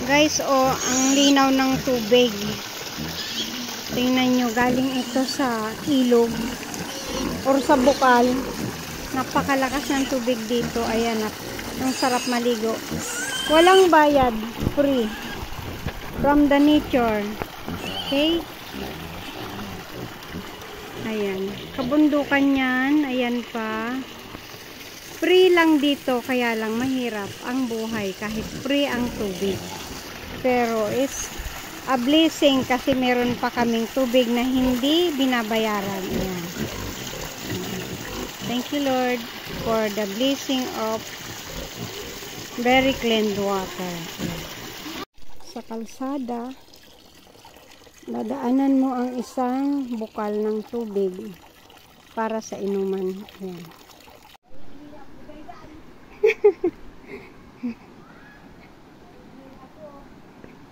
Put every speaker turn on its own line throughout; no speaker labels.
Guys, oh, ang linaw ng tubig. Tingnan nyo, galing ito sa ilog or sa bukal. Napakalakas ng tubig dito. Ayan, ang sarap maligo. Walang bayad, free. From the nature. Okay? Ayan. Kabundukan yan. Ayan pa. Free lang dito, kaya lang mahirap ang buhay kahit free ang tubig. Pero is a blessing kasi meron pa kaming tubig na hindi binabayaran. Ayan. Thank you Lord for the blessing of very clean water. Sa kalsada, dadaanan mo ang isang bukal ng tubig para sa inuman. Ayan.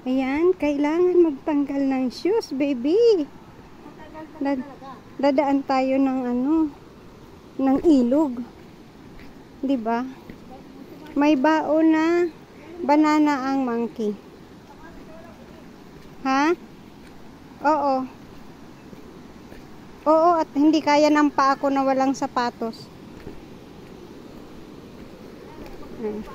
Ayan, kailangan magtanggal ng shoes, baby. Dadaan tayo ng ng ilog. 'Di ba? May baon na banana ang monkey. Ha? Oo. Oo, at hindi kaya ng paa ko na walang sapatos.
Ang